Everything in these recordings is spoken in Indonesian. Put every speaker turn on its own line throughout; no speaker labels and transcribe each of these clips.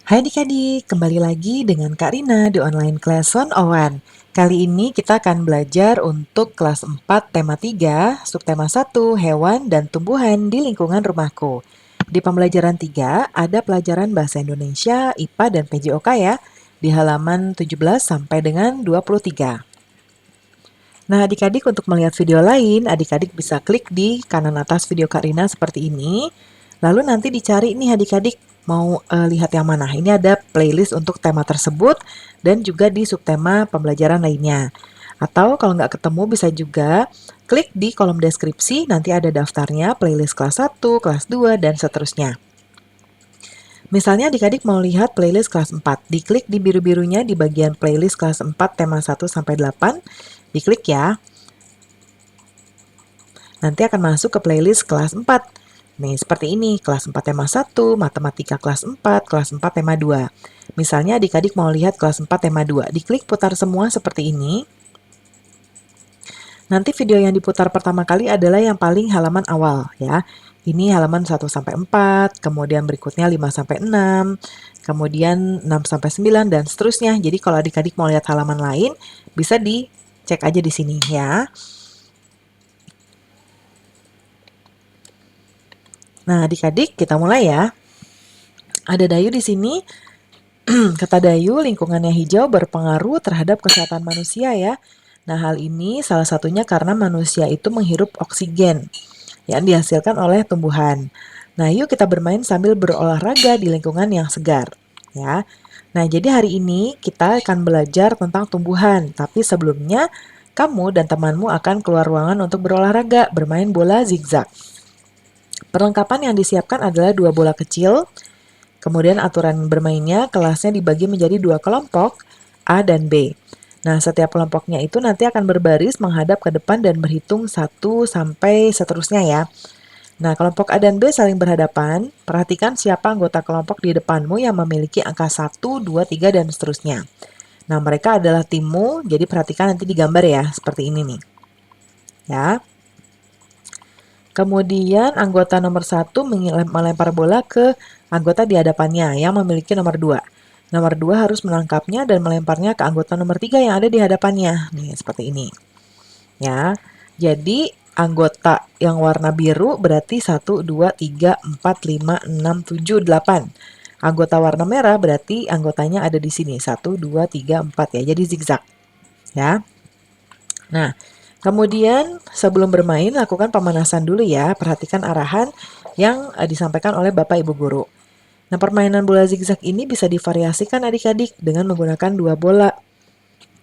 Hai adik-adik, kembali lagi dengan Kak Rina di online class 101. Kali ini kita akan belajar untuk kelas 4 tema 3, subtema 1, hewan dan tumbuhan di lingkungan rumahku. Di pembelajaran 3 ada pelajaran bahasa Indonesia, IPA dan PJOK ya, di halaman 17 sampai dengan 23. Nah, adik-adik untuk melihat video lain, adik-adik bisa klik di kanan atas video Kak Rina seperti ini. Lalu nanti dicari nih adik-adik mau lihat yang mana. Ini ada playlist untuk tema tersebut dan juga di subtema pembelajaran lainnya. Atau kalau nggak ketemu bisa juga klik di kolom deskripsi, nanti ada daftarnya playlist kelas 1, kelas 2, dan seterusnya. Misalnya adik-adik mau lihat playlist kelas 4, diklik di biru-birunya di bagian playlist kelas 4 tema 1 sampai 8, diklik ya. Nanti akan masuk ke playlist kelas 4. Nih, seperti ini, kelas 4 tema 1, matematika kelas 4, kelas 4 tema 2. Misalnya adik-adik mau lihat kelas 4 tema 2, diklik putar semua seperti ini. Nanti video yang diputar pertama kali adalah yang paling halaman awal ya. Ini halaman 1 sampai 4, kemudian berikutnya 5 sampai 6, kemudian 6 sampai 9 dan seterusnya. Jadi kalau adik-adik mau lihat halaman lain, bisa dicek aja di sini ya. Nah, adik-adik kita mulai ya. Ada Dayu di sini. Kata Dayu, lingkungan yang hijau berpengaruh terhadap kesehatan manusia ya. Nah, hal ini salah satunya karena manusia itu menghirup oksigen yang dihasilkan oleh tumbuhan. Nah, yuk kita bermain sambil berolahraga di lingkungan yang segar ya. Nah, jadi hari ini kita akan belajar tentang tumbuhan, tapi sebelumnya kamu dan temanmu akan keluar ruangan untuk berolahraga, bermain bola zigzag. Perlengkapan yang disiapkan adalah 2 bola kecil, kemudian aturan bermainnya kelasnya dibagi menjadi 2 kelompok, A dan B. Nah, setiap kelompoknya itu nanti akan berbaris menghadap ke depan dan berhitung 1 sampai seterusnya ya. Nah, kelompok A dan B saling berhadapan. Perhatikan siapa anggota kelompok di depanmu yang memiliki angka 1, 2, 3, dan seterusnya. Nah, mereka adalah timmu, jadi perhatikan nanti di gambar ya, seperti ini nih. Ya. Kemudian anggota nomor 1 melempar bola ke anggota di hadapannya yang memiliki nomor 2. Nomor 2 harus menangkapnya dan melemparnya ke anggota nomor 3 yang ada di hadapannya. Nih, seperti ini. Ya. Jadi anggota yang warna biru berarti 1, 2, 3, 4, 5, 6, 7, 8. Anggota warna merah berarti anggotanya ada di sini. 1, 2, 3, 4 ya. Jadi zigzag. Ya. Nah, kemudian sebelum bermain lakukan pemanasan dulu ya. Perhatikan arahan yang disampaikan oleh Bapak Ibu Guru. Nah, permainan bola zigzag ini bisa divariasikan adik-adik dengan menggunakan 2 bola.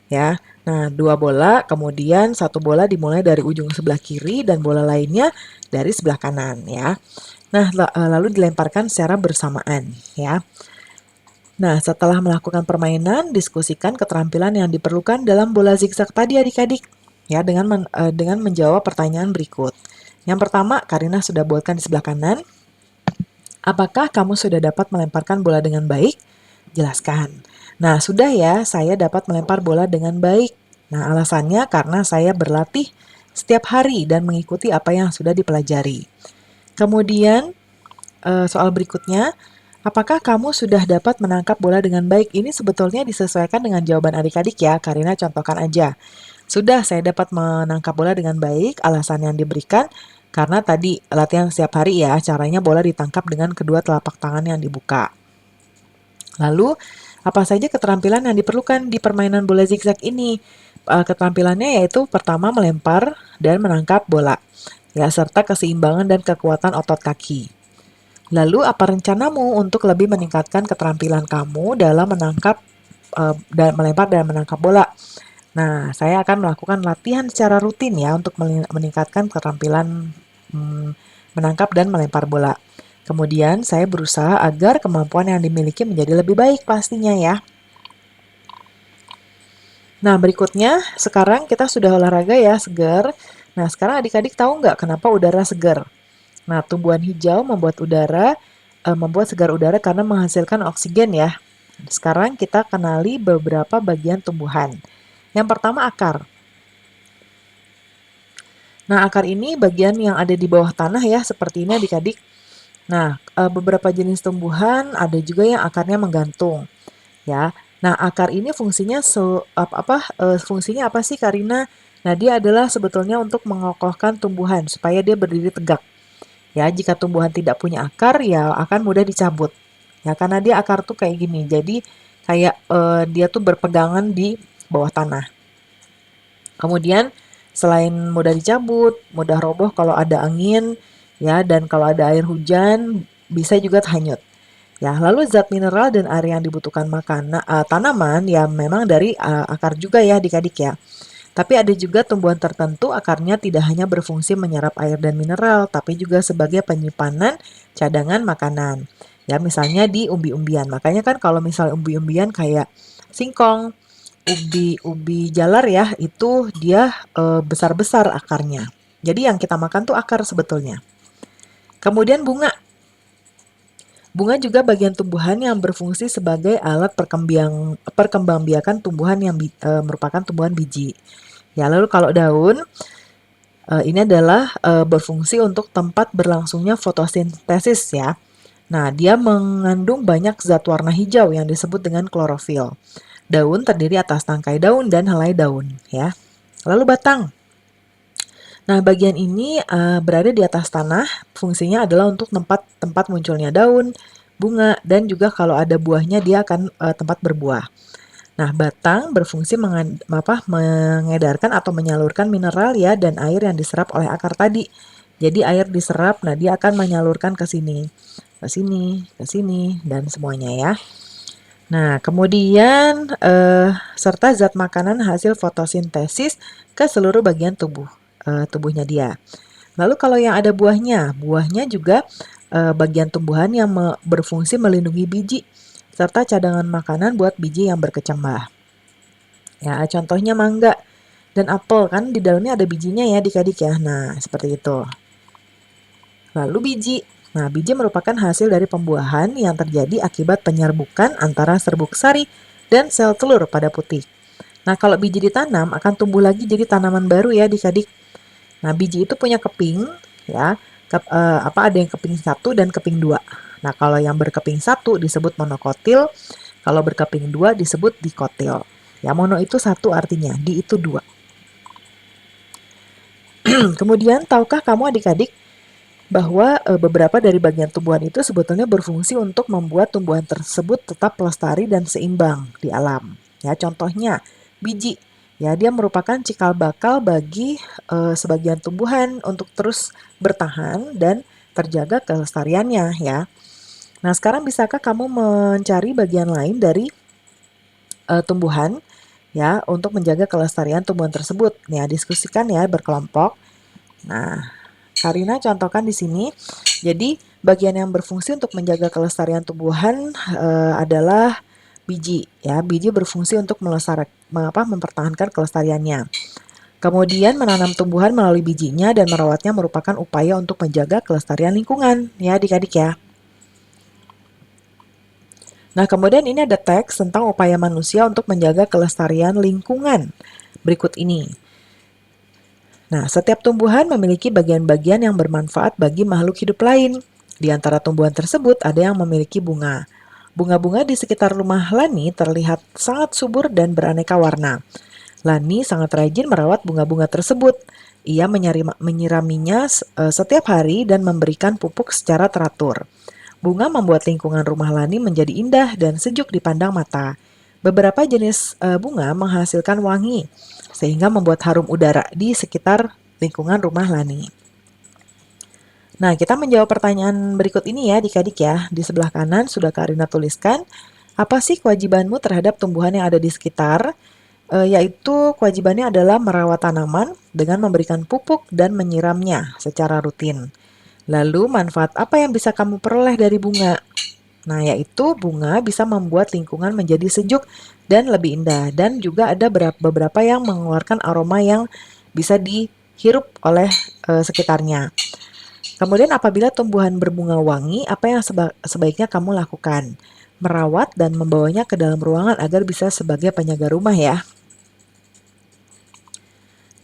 Ya. Nah, 2 bola, kemudian 1 bola dimulai dari ujung sebelah kiri dan bola lainnya dari sebelah kanan ya. Nah, lalu dilemparkan secara bersamaan ya. Nah, setelah melakukan permainan, diskusikan keterampilan yang diperlukan dalam bola zigzag tadi adik-adik. Ya, dengan menjawab pertanyaan berikut. Yang pertama, Karina sudah buatkan di sebelah kanan. Apakah kamu sudah dapat melemparkan bola dengan baik? Jelaskan. Nah, sudah ya, saya dapat melempar bola dengan baik. Nah, alasannya karena saya berlatih setiap hari dan mengikuti apa yang sudah dipelajari. Kemudian, soal berikutnya, apakah kamu sudah dapat menangkap bola dengan baik? Ini sebetulnya disesuaikan dengan jawaban adik-adik ya. Karina contohkan aja. Sudah saya dapat menangkap bola dengan baik. Alasan yang diberikan karena tadi latihan setiap hari ya. Caranya bola ditangkap dengan kedua telapak tangan yang dibuka. Lalu, apa saja keterampilan yang diperlukan di permainan bola zigzag ini? Keterampilannya yaitu pertama melempar dan menangkap bola. Ya, serta keseimbangan dan kekuatan otot kaki. Lalu apa rencanamu untuk lebih meningkatkan keterampilan kamu dalam dan melempar dan menangkap bola? Nah, saya akan melakukan latihan secara rutin ya untuk meningkatkan keterampilan menangkap dan melempar bola. Kemudian saya berusaha agar kemampuan yang dimiliki menjadi lebih baik pastinya ya. Nah, berikutnya sekarang kita sudah olahraga ya, segar. Nah, sekarang adik-adik tahu nggak kenapa udara segar? Nah, tumbuhan hijau membuat segar udara karena menghasilkan oksigen ya. Sekarang kita kenali beberapa bagian tumbuhan. Yang pertama akar. Nah, akar ini bagian yang ada di bawah tanah ya, seperti ini adik-adik. Nah, beberapa jenis tumbuhan ada juga yang akarnya menggantung, ya. Nah, akar ini fungsinya fungsinya apa sih, Karina? Nah, dia adalah sebetulnya untuk mengokohkan tumbuhan supaya dia berdiri tegak. Ya, jika tumbuhan tidak punya akar, ya akan mudah dicabut. Ya, karena dia akar tuh kayak gini. Jadi kayak dia tuh berpegangan di bawah tanah. Kemudian selain mudah dicabut, mudah roboh kalau ada angin, ya, dan kalau ada air hujan bisa juga hanyut. Ya, lalu zat mineral dan air yang dibutuhkan tanaman ya memang dari akar juga ya adik-adik ya. Tapi ada juga tumbuhan tertentu akarnya tidak hanya berfungsi menyerap air dan mineral, tapi juga sebagai penyimpanan cadangan makanan. Ya, misalnya di umbi-umbian. Makanya kan kalau misal umbi-umbian kayak singkong, ubi jalar ya, itu dia besar-besar akarnya. Jadi yang kita makan tuh akar sebetulnya. Kemudian bunga. Bunga juga bagian tumbuhan yang berfungsi sebagai alat perkembangbiakan tumbuhan yang merupakan tumbuhan biji. Ya, lalu kalau daun, ini adalah berfungsi untuk tempat berlangsungnya fotosintesis ya. Nah, dia mengandung banyak zat warna hijau yang disebut dengan klorofil. Daun terdiri atas tangkai daun dan helai daun ya. Lalu batang. Nah, bagian ini berada di atas tanah, fungsinya adalah untuk tempat munculnya daun, bunga, dan juga kalau ada buahnya dia akan tempat berbuah. Nah, batang berfungsi mengedarkan atau menyalurkan mineral ya dan air yang diserap oleh akar tadi. Jadi air diserap, nah dia akan menyalurkan ke sini, ke sini, ke sini, dan semuanya ya. Nah, kemudian serta zat makanan hasil fotosintesis ke seluruh bagian tubuhnya dia. Lalu kalau yang ada buahnya, buahnya juga bagian tumbuhan yang berfungsi melindungi biji serta cadangan makanan buat biji yang berkecambah. Ya, contohnya mangga dan apel kan di dalamnya ada bijinya ya adik-adik ya. Nah, seperti itu. Lalu biji. Nah, biji merupakan hasil dari pembuahan yang terjadi akibat penyerbukan antara serbuk sari dan sel telur pada putih. Nah, kalau biji ditanam akan tumbuh lagi jadi tanaman baru ya adik-adik. Nah, biji itu punya keping ya. Ada yang keping 1 dan keping 2. Nah, kalau yang berkeping 1 disebut monokotil, kalau berkeping 2 disebut dikotil. Ya, mono itu 1 artinya, di itu 2. Kemudian, tahukah kamu adik-adik bahwa beberapa dari bagian tumbuhan itu sebetulnya berfungsi untuk membuat tumbuhan tersebut tetap lestari dan seimbang di alam. Ya, contohnya biji. Ya, dia merupakan cikal bakal bagi sebagian tumbuhan untuk terus bertahan dan terjaga kelestariannya ya. Nah, sekarang bisakah kamu mencari bagian lain dari tumbuhan ya untuk menjaga kelestarian tumbuhan tersebut? Ya, diskusikan ya berkelompok. Nah, Karina contohkan di sini. Jadi, bagian yang berfungsi untuk menjaga kelestarian tumbuhan adalah biji. Ya, biji berfungsi untuk mempertahankan kelestariannya. Kemudian menanam tumbuhan melalui bijinya dan merawatnya merupakan upaya untuk menjaga kelestarian lingkungan. Ya, adik-adik ya. Nah, kemudian ini ada teks tentang upaya manusia untuk menjaga kelestarian lingkungan. Berikut ini. Nah, setiap tumbuhan memiliki bagian-bagian yang bermanfaat bagi makhluk hidup lain. Di antara tumbuhan tersebut ada yang memiliki bunga. Bunga-bunga di sekitar rumah Lani terlihat sangat subur dan beraneka warna. Lani sangat rajin merawat bunga-bunga tersebut. Ia menyiraminya setiap hari dan memberikan pupuk secara teratur. Bunga membuat lingkungan rumah Lani menjadi indah dan sejuk dipandang mata. Beberapa jenis bunga menghasilkan wangi, sehingga membuat harum udara di sekitar lingkungan rumah Lani. Nah, kita menjawab pertanyaan berikut ini ya adik-adik ya. Di sebelah kanan sudah Karina tuliskan, apa sih kewajibanmu terhadap tumbuhan yang ada di sekitar? Yaitu kewajibannya adalah merawat tanaman dengan memberikan pupuk dan menyiramnya secara rutin. Lalu manfaat apa yang bisa kamu peroleh dari bunga? Nah, yaitu bunga bisa membuat lingkungan menjadi sejuk dan lebih indah. Dan juga ada beberapa yang mengeluarkan aroma yang bisa dihirup oleh sekitarnya. Kemudian apabila tumbuhan berbunga wangi, apa yang sebaiknya kamu lakukan? Merawat dan membawanya ke dalam ruangan agar bisa sebagai penjaga rumah ya.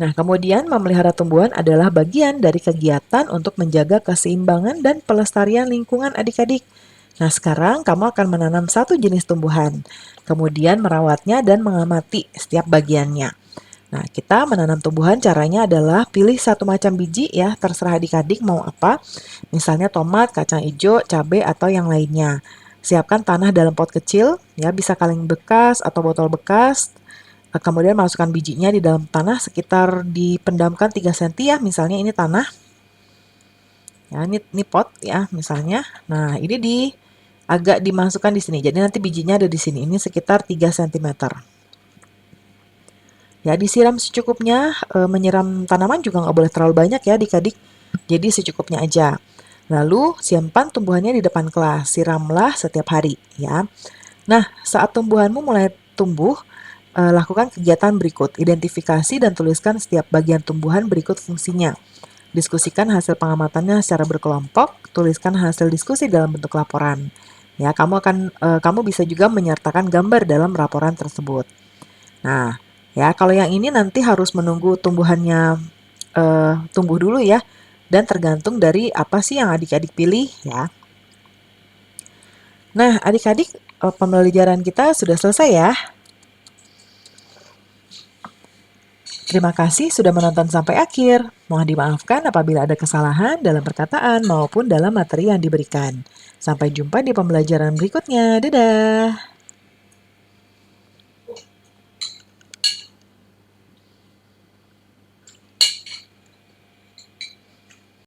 Nah, kemudian memelihara tumbuhan adalah bagian dari kegiatan untuk menjaga keseimbangan dan pelestarian lingkungan adik-adik. Nah, sekarang kamu akan menanam satu jenis tumbuhan, kemudian merawatnya dan mengamati setiap bagiannya. Nah, kita menanam tumbuhan caranya adalah pilih satu macam biji ya, terserah adik-adik mau apa. Misalnya tomat, kacang hijau, cabai, atau yang lainnya. Siapkan tanah dalam pot kecil, ya bisa kaleng bekas atau botol bekas. Kemudian masukkan bijinya di dalam tanah sekitar dipendamkan 3 cm ya, misalnya ini tanah. Ya, ini pot ya, misalnya. Nah, ini agak dimasukkan di sini. Jadi nanti bijinya ada di sini. Ini sekitar 3 cm. Ya, disiram secukupnya. Menyiram tanaman juga nggak boleh terlalu banyak ya adik-adik. Jadi secukupnya aja. Lalu simpan tumbuhannya di depan kelas. Siramlah setiap hari ya. Nah, saat tumbuhanmu mulai tumbuh, lakukan kegiatan berikut. Identifikasi dan tuliskan setiap bagian tumbuhan berikut fungsinya. Diskusikan hasil pengamatannya secara berkelompok, tuliskan hasil diskusi dalam bentuk laporan. Ya, kamu bisa juga menyertakan gambar dalam laporan tersebut. Nah, ya kalau yang ini nanti harus menunggu tumbuhannya tumbuh dulu ya, dan tergantung dari apa sih yang adik-adik pilih ya. Nah, adik-adik, pembelajaran kita sudah selesai ya. Terima kasih sudah menonton sampai akhir. Mohon dimaafkan apabila ada kesalahan dalam perkataan maupun dalam materi yang diberikan. Sampai jumpa di pembelajaran berikutnya. Dadah!